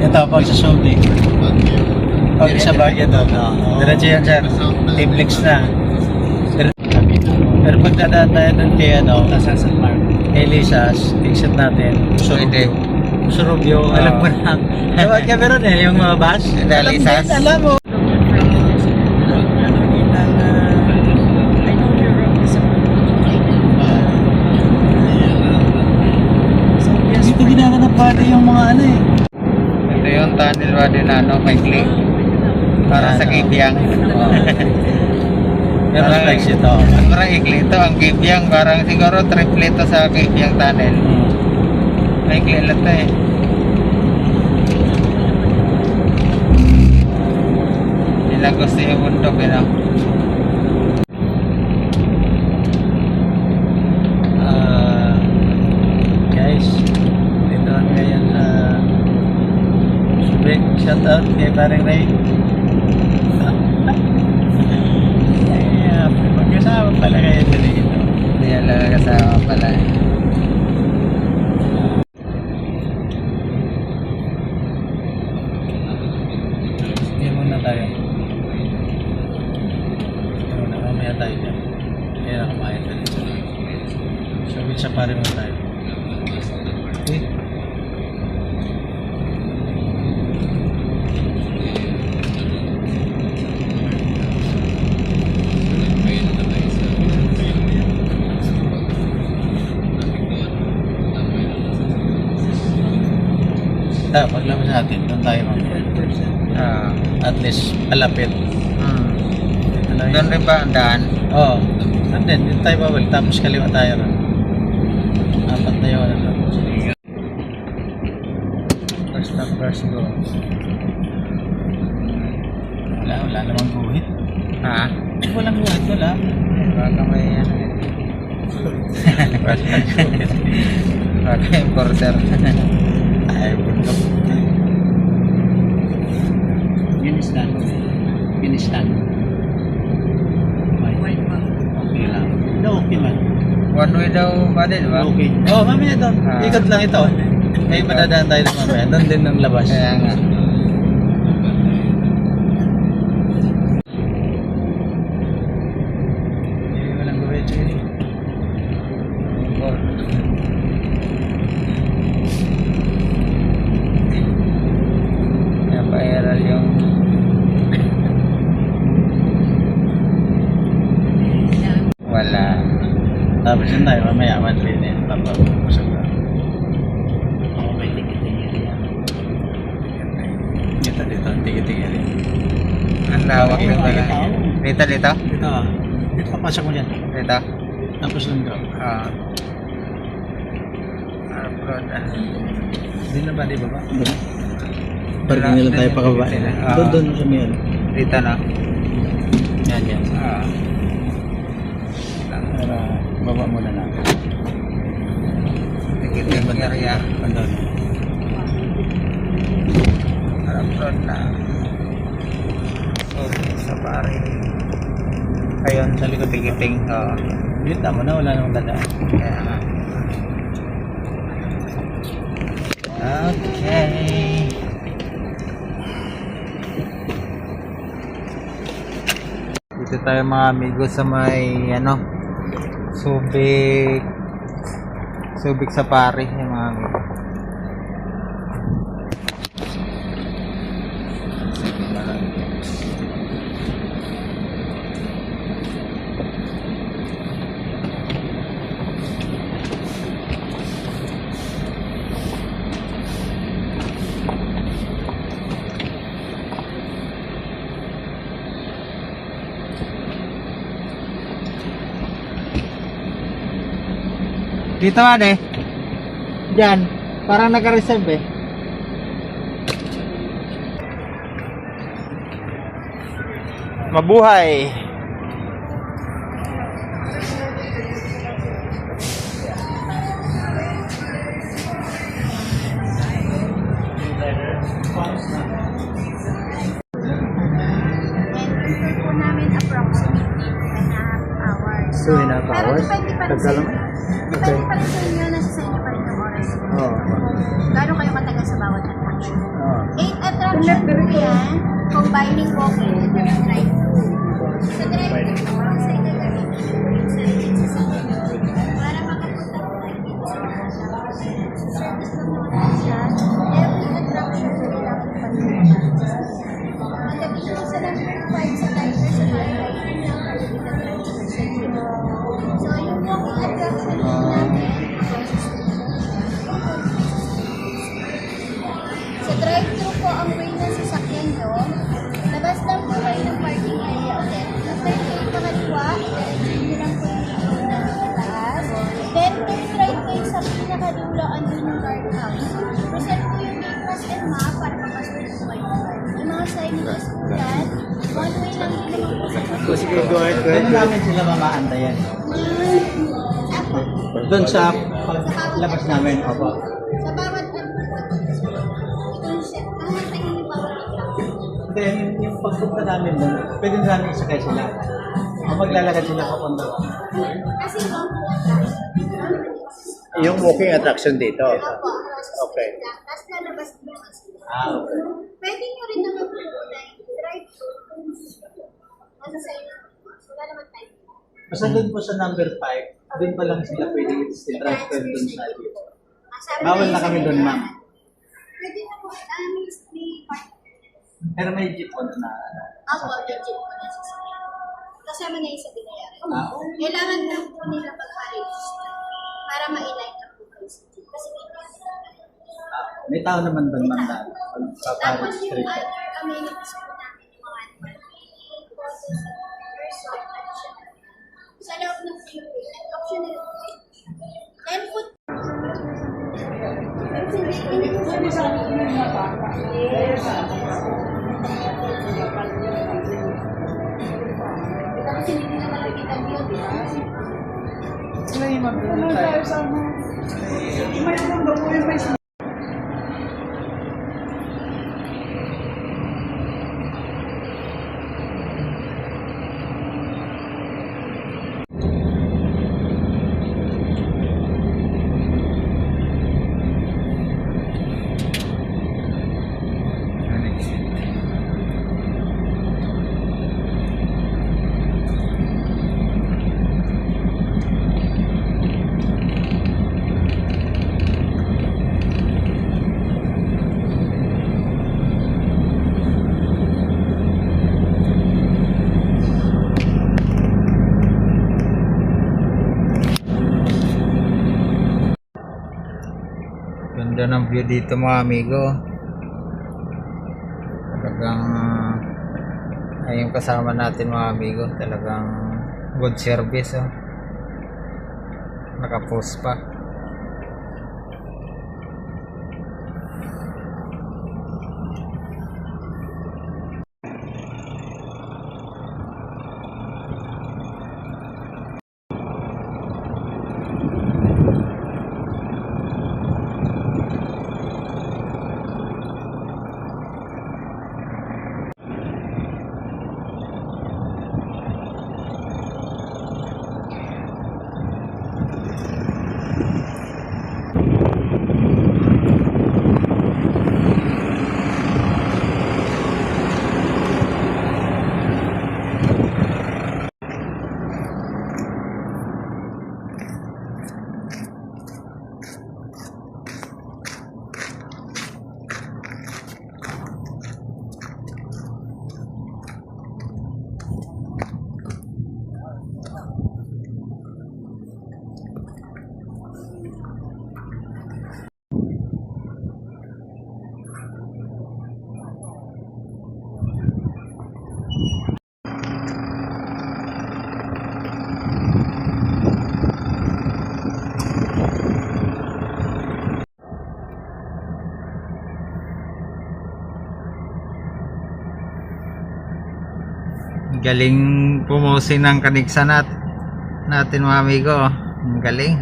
Ito, pag sa Saudi. Pag sa Baguio doon. Diretso yan, sir. T-Flex na. Pero pag dadaan tayo doon kay San Mark. Elisas, exit natin. Surubyo, alam mo lang. Tawag ka meron yung mga bus. Elisas. Alam mo. Dito ginaganap pati yung mga Ito yung tunnel ba din maikli. Para sa Kibyang. Pero flex ito. Parang ikli ito. Ang Kibyang parang siguro triple ito sa Kibyang tunnel. Maikli lang ito eh. Ilang gusto yung bundok Guys, dito lang ngayon sa Subic. Shout out kay Paring Ray. Magkasama pala kayo dito. Hindi yan lang kasama pala eh. Sige muna tayo. Muna, mamaya tayo dyan. Kaya na kumain ka dito. Subic sa pare mo tayo. Okay. Paglabas natin, doon tayo mamaya. At least, malapit. Doon rin ba ang daan? Oo. And then, dito tayo babalik. Tapos kaliwa tayo ron. Apat na yun. First stop, first go. Wala namang guhit. Ha? Walang guhit, wala. Baka may baka yung porter. Ay, bundok. Ginistan. Okay lang. Okay man. One way daw ba din, ba? Okay. Oh, mamaya doon. Ikot lang ito. May madadaan tayo doon mamaya. Doon din ng labas. Kaya nga. Walang gawin, Jerry. Kaya pa-aral yung wala. Tapos yun tayo mamaya. Monthly na yun. Papapusap na. Oo, may tigil-tigil yan. Dito. Tigil-tigil yan. Ang lawak yung tigil-tigil. Dito? Dito. Dito papasok mo dyan. Dito? Tapos doon ka. Hindi na ba, di ba ba? Parang nila tayo pakababa. Doon sa mayon. Dito na? Yan. Para baba muna natin. Tigil-tigil area. Andun. Harap road na. So, sa pare. Ayun, sa likod tigiting. Dito tama na, wala namang dadaan. Kaya nga. Okay. Dito tayo mga amigo sa may Subic sa pare yung mga amigo. Dito man Diyan. Parang naka-reserve Mabuhay. po namin approximately 2.5 hours. So, 2.5 pero hours? depende pa rin sa inyo. Depende pa rin sa inyo, nasa sa inyo pa rin yung oras. Oo. Kung gaano kayo katagal sa bawat attraction. 8 combining walking at the drive-thru. Sa drive-thru po, sa ilalagay dito yung service sa sasakyan para makapunta po kayo dito sa mga service lang naman po siya. Every attraction po nila po pagkakas sa sasakyan. Pagdating po sa number 5 sa timer sa highlight, yun lang kayo itatry sa sasakyan. So, yung walking attraction po namin, sa drive-thru po ang way ng sasakyan nyo. Labas lang po kayo ng parking area ulit. After kayo pakaliwa, i-diretso nyo lang po yung road na pataas. Then, turn right kayo sa pinakadulo andun yung guardhouse. Present po yung gate pass and map para mapasok po kayo. May mga signage po yan. One way lang din naman po sa Ano namin sila mamaantayan? Doon sa paglabas namin. Opo. Sa bawat itong set, hahantayin yung bawat attraction. Then, yung pagpunta namin doon, pwede namin isakay sila. O maglalakad sila papunta. Kasi long po attraction. Yung walking attraction dito. Opo. Okay. Tapos lalabas din naman sila. Okay. Pwede nyo rin naman po na drive-thru. Nasa sa inyo. Wala naman tayo. Basta doon po sa number 5, doon pa lang sila pwede i-transfer doon sa dito. Bawal na kami doon, ma'am. Pwede na po. May park. Pero may jeep po na. Ako, legit po na sa sasakyan. Kasama na yung sa binayaran. Kailangan lang po nila pag-register para ma-elite na po kayo sa jeep. Kasi may May tao naman doon, ma'am, na tapos yung magpaparegister. other amenities po namin yung mga photos, person, additional. Sa loob ng PUP, and optional po. And food. Tapos hindi na malagit ang beauty. Ganda ng view dito mga amigo. Talagang ay yung kasama natin mga amigo, talagang good service oh. Naka-post pa. Galing pumose ng kaniksa natin mga amigo. Ang galing.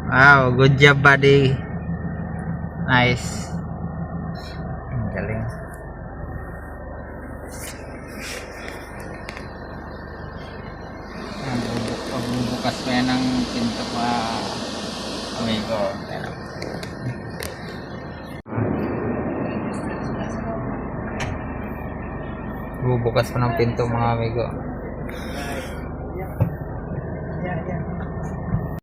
Wow, good job buddy. Nice. Ang galing. Pagbubukas pa yan ng pinto pa amigo. Ayan. Bubukas pa ng pinto mga amigo.